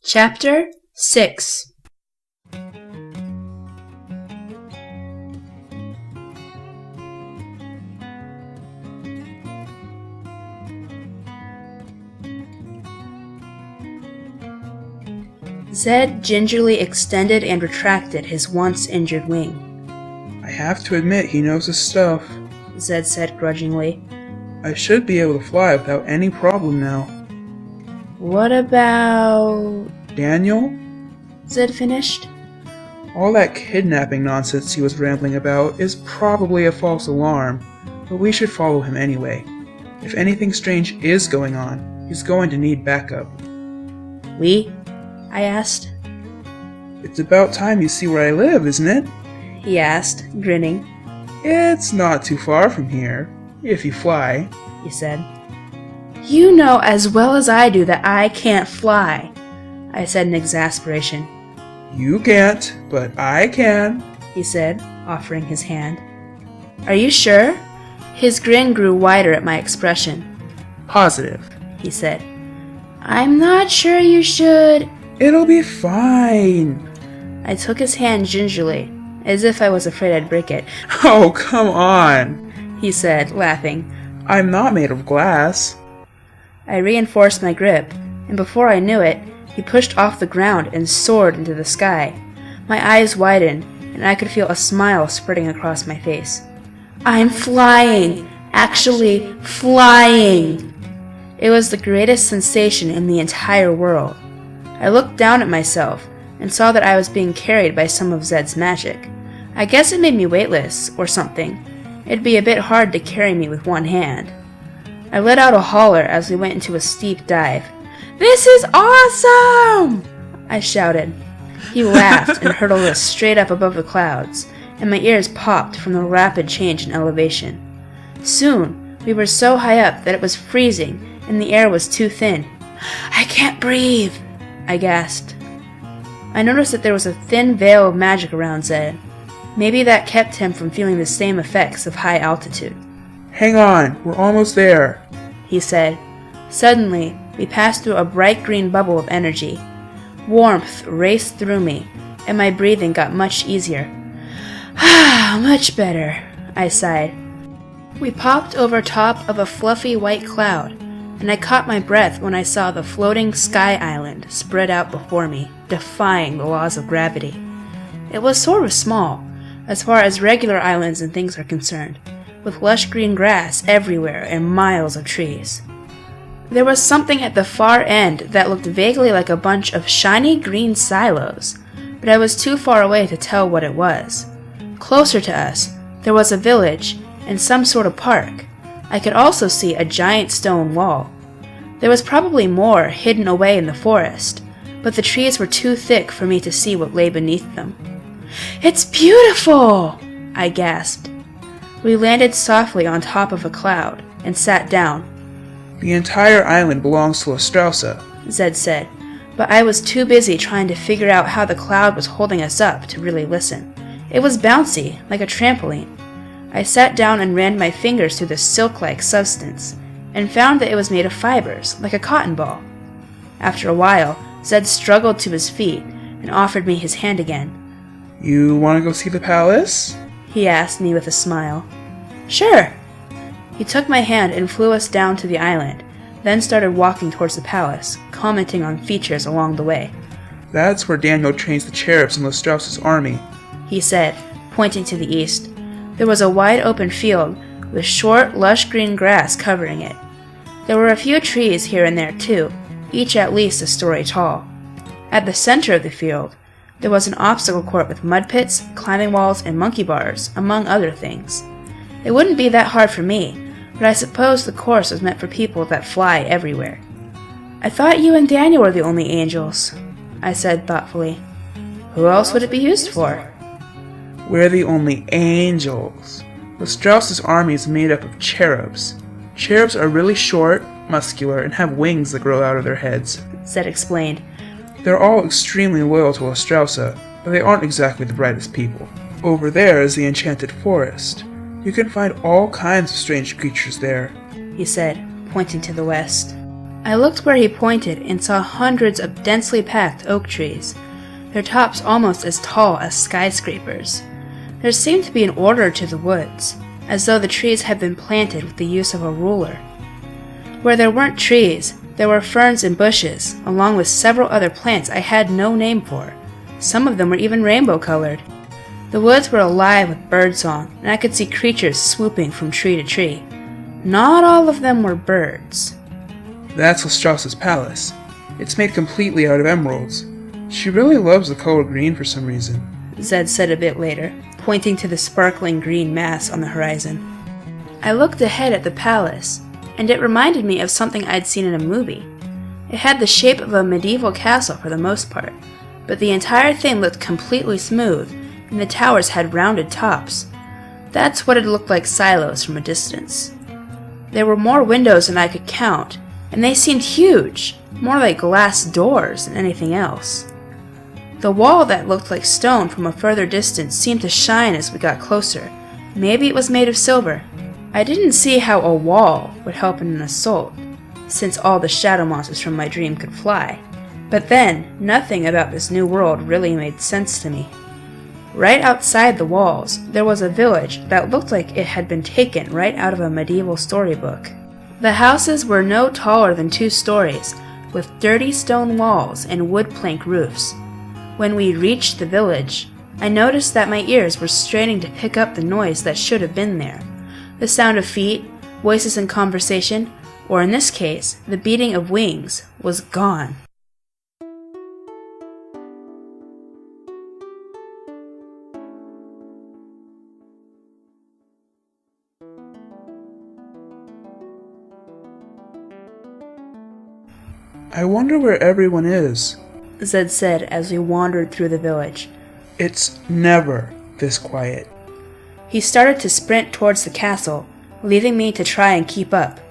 Chapter 6. Zed gingerly extended and retracted his once injured wing. I have to admit he knows his stuff. Zed said grudgingly. I should be able to fly without any problem now. What about... Daniel? Zed finished. All that kidnapping nonsense he was rambling about is probably a false alarm, but we should follow him anyway. If anything strange is going on, he's going to need backup. We? I asked. It's about time you see where I live, isn't it? He asked, grinning. It's not too far from here, if you fly, he said. You know as well as I do that I can't fly, I said in exasperation. You can't, but I can, he said, offering his hand. Are you sure? His grin grew wider at my expression. Positive, he said. I'm not sure you should. It'll be fine. I took his hand gingerly, as if I was afraid I'd break it. Oh, come on, he said, laughing. I'm not made of glass. I reinforced my grip, and before I knew it, he pushed off the ground and soared into the sky. My eyes widened, and I could feel a smile spreading across my face. I'm flying! Actually, flying! It was the greatest sensation in the entire world. I looked down at myself and saw that I was being carried by some of Zed's magic. I guess it made me weightless, or something. It'd be a bit hard to carry me with one hand. I let out a holler as we went into a steep dive. This is awesome! I shouted. He laughed and hurtled us straight up above the clouds, and my ears popped from the rapid change in elevation. Soon, we were so high up that it was freezing and the air was too thin. I can't breathe, I gasped. I noticed that there was a thin veil of magic around Zed. Maybe that kept him from feeling the same effects of high altitude. Hang on, we're almost there, he said. Suddenly, we passed through a bright green bubble of energy. Warmth raced through me, and my breathing got much easier. Ah, much better, I sighed. We popped over top of a fluffy white cloud, and I caught my breath when I saw the floating sky island spread out before me, defying the laws of gravity. It was sort of small, as far as regular islands and things are concerned, with lush green grass everywhere and miles of trees. There was something at the far end that looked vaguely like a bunch of shiny green silos, but I was too far away to tell what it was. Closer to us, there was a village and some sort of park. I could also see a giant stone wall. There was probably more hidden away in the forest, but the trees were too thick for me to see what lay beneath them. It's beautiful! I gasped. We landed softly on top of a cloud and sat down. The entire island belongs to Ostrausa, Zed said, but I was too busy trying to figure out how the cloud was holding us up to really listen. It was bouncy, like a trampoline. I sat down and ran my fingers through the silk-like substance, and found that it was made of fibers, like a cotton ball. After a while, Zed struggled to his feet and offered me his hand again. You want to go see the palace? He asked me with a smile. Sure. He took my hand and flew us down to the island, then started walking towards the palace, commenting on features along the way. That's where Daniel trains the cherubs in Lostrausa's army, he said, pointing to the east. There was a wide open field with short, lush green grass covering it. There were a few trees here and there too, each at least a story tall. At the center of the field, there was an obstacle court with mud pits, climbing walls, and monkey bars, among other things. It wouldn't be that hard for me, but I suppose the course was meant for people that fly everywhere. I thought you and Daniel were the only angels, I said thoughtfully. Who else would it be used for? We're the only angels. Lostrausa's army is made up of cherubs. Cherubs are really short, muscular, and have wings that grow out of their heads, Zed explained. They're all extremely loyal to Lostrausa, but they aren't exactly the brightest people. Over there is the enchanted forest. You can find all kinds of strange creatures there, he said, pointing to the west. I looked where he pointed and saw hundreds of densely packed oak trees, their tops almost as tall as skyscrapers. There seemed to be an order to the woods, as though the trees had been planted with the use of a ruler. Where there weren't trees, there were ferns and bushes, along with several other plants I had no name for. Some of them were even rainbow-colored. The woods were alive with birdsong, and I could see creatures swooping from tree to tree. Not all of them were birds. That's Lestrauss's palace. It's made completely out of emeralds. She really loves the color green for some reason, Zed said a bit later, pointing to the sparkling green mass on the horizon. I looked ahead at the palace, and it reminded me of something I'd seen in a movie. It had the shape of a medieval castle for the most part, but the entire thing looked completely smooth, and the towers had rounded tops. That's what it looked like silos from a distance. There were more windows than I could count, and they seemed huge, more like glass doors than anything else. The wall that looked like stone from a further distance seemed to shine as we got closer. Maybe it was made of silver. I didn't see how a wall would help in an assault, since all the shadow monsters from my dream could fly. But then, nothing about this new world really made sense to me. Right outside the walls, there was a village that looked like it had been taken right out of a medieval storybook. The houses were no taller than 2 stories, with dirty stone walls and wood plank roofs. When we reached the village, I noticed that my ears were straining to pick up the noise that should have been there. The sound of feet, voices in conversation, or in this case, the beating of wings, was gone. I wonder where everyone is, Zed said as we wandered through the village. It's never this quiet. He started to sprint towards the castle, leaving me to try and keep up.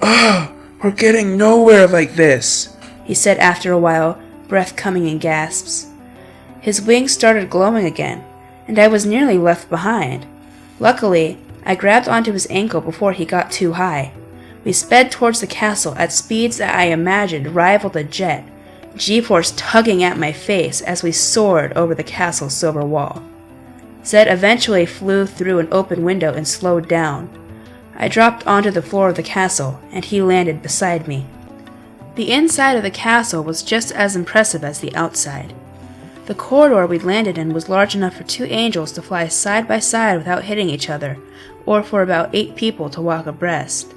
Ugh, we're getting nowhere like this, he said after a while, breath coming in gasps. His wings started glowing again, and I was nearly left behind. Luckily, I grabbed onto his ankle before he got too high. We sped towards the castle at speeds that I imagined rivaled a jet, G-force tugging at my face as we soared over the castle's silver wall. Zed eventually flew through an open window and slowed down. I dropped onto the floor of the castle, and he landed beside me. The inside of the castle was just as impressive as the outside. The corridor we landed in was large enough for 2 angels to fly side by side without hitting each other, or for about 8 people to walk abreast.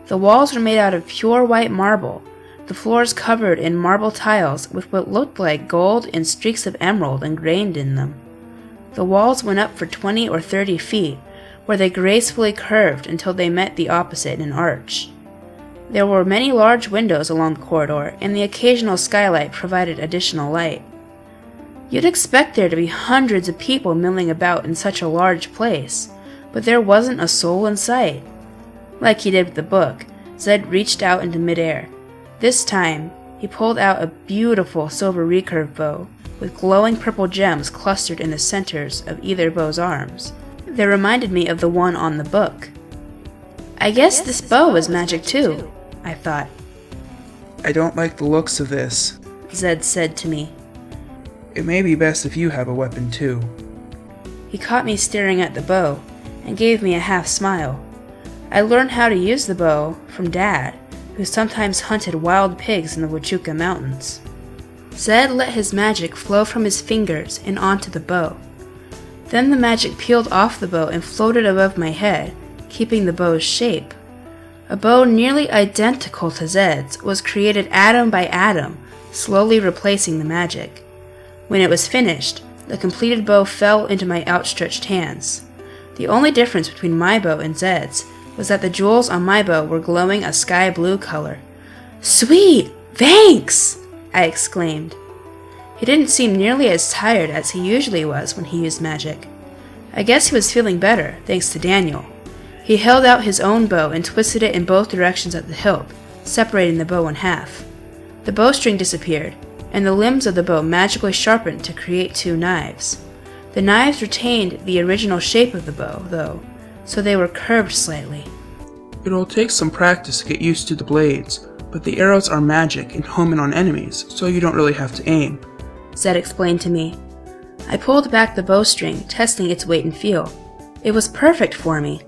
The walls were made out of pure white marble, the floors covered in marble tiles with what looked like gold and streaks of emerald ingrained in them. The walls went up for 20 or 30 feet, where they gracefully curved until they met the opposite in an arch. There were many large windows along the corridor, and the occasional skylight provided additional light. You'd expect there to be hundreds of people milling about in such a large place, but there wasn't a soul in sight. Like he did with the book, Zed reached out into midair. This time, he pulled out a beautiful silver recurve bow with glowing purple gems clustered in the centers of either bow's arms. They reminded me of the one on the book. I guess this bow is magic too, I thought. I don't like the looks of this, Zed said to me. It may be best if you have a weapon too. He caught me staring at the bow and gave me a half smile. I learned how to use the bow from Dad, who sometimes hunted wild pigs in the Huachuca Mountains. Zed let his magic flow from his fingers and onto the bow. Then the magic peeled off the bow and floated above my head, keeping the bow's shape. A bow nearly identical to Zed's was created atom by atom, slowly replacing the magic. When it was finished, the completed bow fell into my outstretched hands. The only difference between my bow and Zed's was that the jewels on my bow were glowing a sky blue color. "Sweet! Thanks!" I exclaimed. He didn't seem nearly as tired as he usually was when he used magic. I guess he was feeling better, thanks to Daniel. He held out his own bow and twisted it in both directions at the hilt, separating the bow in half. The bowstring disappeared, and the limbs of the bow magically sharpened to create 2 knives. The knives retained the original shape of the bow, though, so they were curved slightly. It'll take some practice to get used to the blades, but the arrows are magic and home in on enemies, so you don't really have to aim, Zed explained to me. I pulled back the bowstring, testing its weight and feel. It was perfect for me.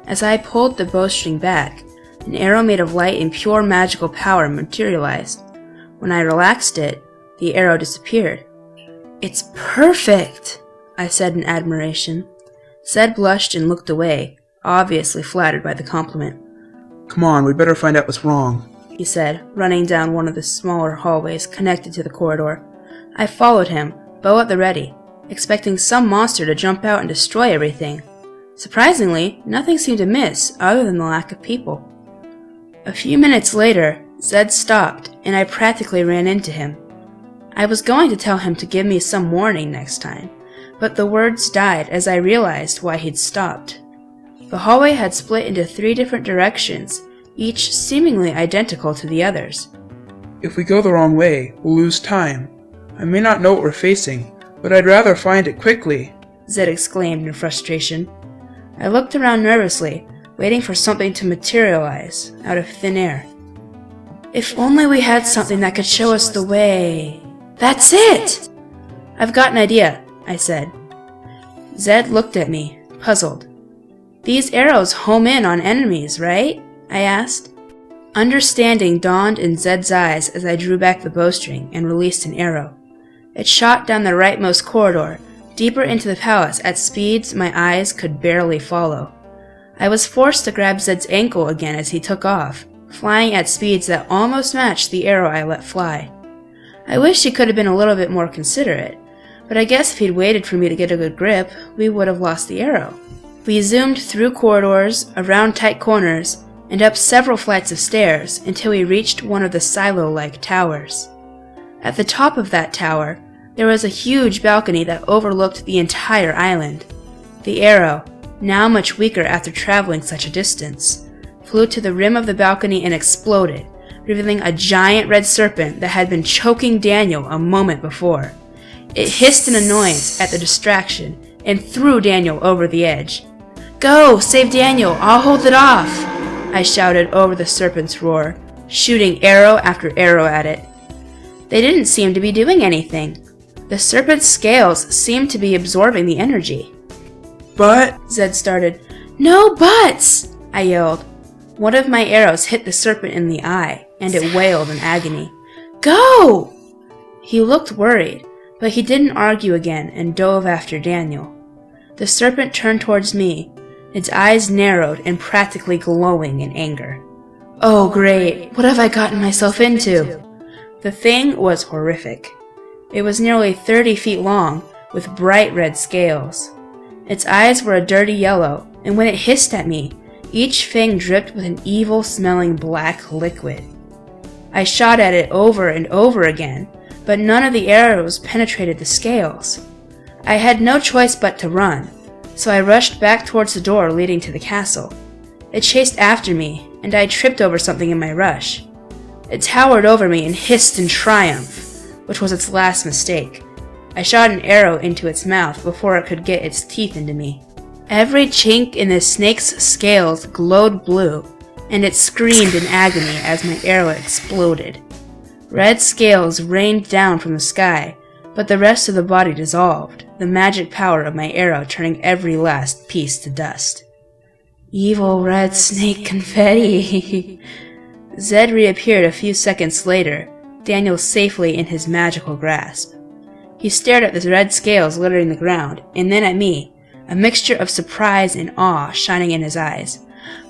As I pulled the bowstring back, an arrow made of light and pure magical power materialized. When I relaxed it, the arrow disappeared. "It's perfect," I said in admiration. Zed blushed and looked away, obviously flattered by the compliment. "Come on, we better find out what's wrong," he said, running down one of the smaller hallways connected to the corridor. I followed him, bow at the ready, expecting some monster to jump out and destroy everything. Surprisingly, nothing seemed amiss other than the lack of people. A few minutes later, Zed stopped, and I practically ran into him. I was going to tell him to give me some warning next time, but the words died as I realized why he'd stopped. The hallway had split into 3 different directions, each seemingly identical to the others. "If we go the wrong way, we'll lose time. I may not know what we're facing, but I'd rather find it quickly," Zed exclaimed in frustration. I looked around nervously, waiting for something to materialize out of thin air. "If only we had something that could show us the way." "That's it!" "I've got an idea," I said. Zed looked at me, puzzled. "These arrows home in on enemies, right?" I asked. Understanding dawned in Zed's eyes as I drew back the bowstring and released an arrow. It shot down the rightmost corridor, deeper into the palace at speeds my eyes could barely follow. I was forced to grab Zed's ankle again as he took off, flying at speeds that almost matched the arrow I let fly. I wish he could have been a little bit more considerate, but I guess if he'd waited for me to get a good grip, we would have lost the arrow. We zoomed through corridors, around tight corners, and up several flights of stairs until we reached one of the silo-like towers. At the top of that tower, there was a huge balcony that overlooked the entire island. The arrow, now much weaker after traveling such a distance, flew to the rim of the balcony and exploded, revealing a giant red serpent that had been choking Daniel a moment before. It hissed in annoyance at the distraction and threw Daniel over the edge. "Go! Save Daniel! I'll hold it off!" I shouted over the serpent's roar, shooting arrow after arrow at it. They didn't seem to be doing anything. The serpent's scales seemed to be absorbing the energy. "But," Zed started. "No buts!" I yelled. One of my arrows hit the serpent in the eye, and it wailed in agony. "Go!" He looked worried, but he didn't argue again and dove after Daniel. The serpent turned towards me, its eyes narrowed and practically glowing in anger. Oh great, what have I gotten myself into? The thing was horrific. It was nearly 30 feet long, with bright red scales. Its eyes were a dirty yellow, and when it hissed at me, each fang dripped with an evil-smelling black liquid. I shot at it over and over again, but none of the arrows penetrated the scales. I had no choice but to run, so I rushed back towards the door leading to the castle. It chased after me, and I tripped over something in my rush. It towered over me and hissed in triumph, which was its last mistake. I shot an arrow into its mouth before it could get its teeth into me. Every chink in the snake's scales glowed blue, and it screamed in agony as my arrow exploded. Red scales rained down from the sky, but the rest of the body dissolved, the magic power of my arrow turning every last piece to dust. Evil red snake confetti! Zed reappeared a few seconds later, Daniel safely in his magical grasp. He stared at the red scales littering the ground, and then at me, a mixture of surprise and awe shining in his eyes.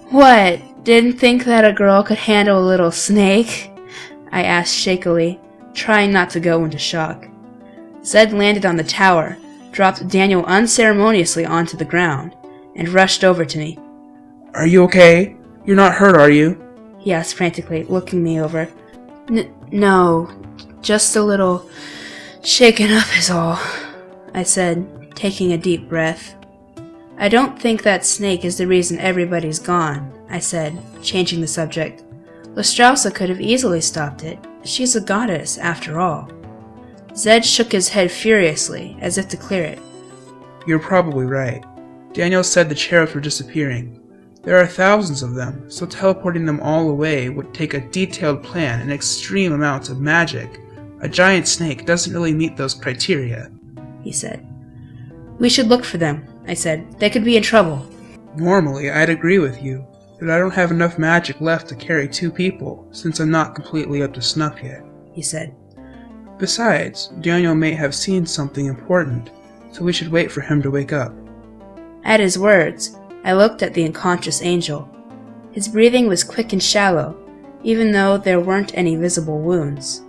"What, didn't think that a girl could handle a little snake?" I asked shakily, trying not to go into shock. Zed landed on the tower, dropped Daniel unceremoniously onto the ground, and rushed over to me. "Are you okay? You're not hurt, are you?" he asked frantically, looking me over. No, just a little shaken up is all," I said, taking a deep breath. "I don't think that snake is the reason everybody's gone," I said, changing the subject. "Lestrausa could have easily stopped it. She's a goddess, after all." Zed shook his head furiously, as if to clear it. "You're probably right. Daniel said the cherubs were disappearing. There are thousands of them, so teleporting them all away would take a detailed plan and extreme amounts of magic. A giant snake doesn't really meet those criteria, he said. We should look for them, I said. They could be in trouble. Normally, I'd agree with you, but I don't have enough magic left to carry 2 people, since I'm not completely up to snuff yet, he said. Besides, Daniel may have seen something important, so we should wait for him to wake up. At his words, I looked at the unconscious angel. His breathing was quick and shallow, even though there weren't any visible wounds.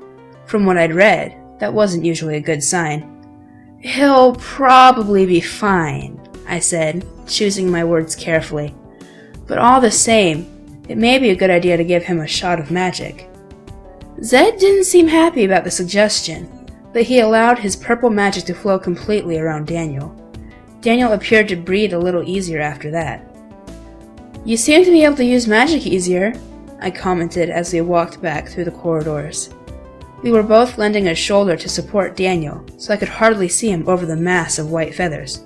From what I'd read, that wasn't usually a good sign. He'll probably be fine, I said, choosing my words carefully. But all the same, it may be a good idea to give him a shot of magic. Zed didn't seem happy about the suggestion, but he allowed his purple magic to flow completely around Daniel. Daniel appeared to breathe a little easier after that. You seem to be able to use magic easier, I commented as we walked back through the corridors. We were both lending a shoulder to support Daniel, so I could hardly see him over the mass of white feathers.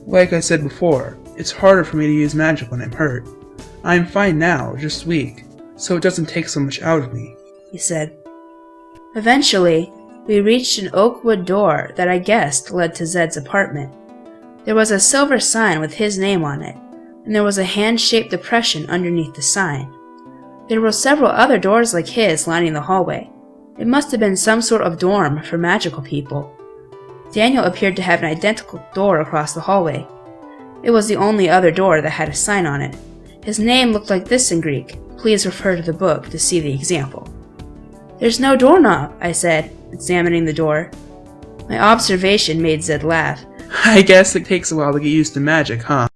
Like I said before, it's harder for me to use magic when I'm hurt. I'm fine now, just weak, so it doesn't take so much out of me, he said. Eventually, we reached an oak wood door that I guessed led to Zed's apartment. There was a silver sign with his name on it, and there was a hand-shaped depression underneath the sign. There were several other doors like his lining the hallway. It must have been some sort of dorm for magical people. Daniel appeared to have an identical door across the hallway. It was the only other door that had a sign on it. His name looked like this in Greek. Please refer to the book to see the example. There's no doorknob, I said, examining the door. My observation made Zed laugh. I guess it takes a while to get used to magic, huh?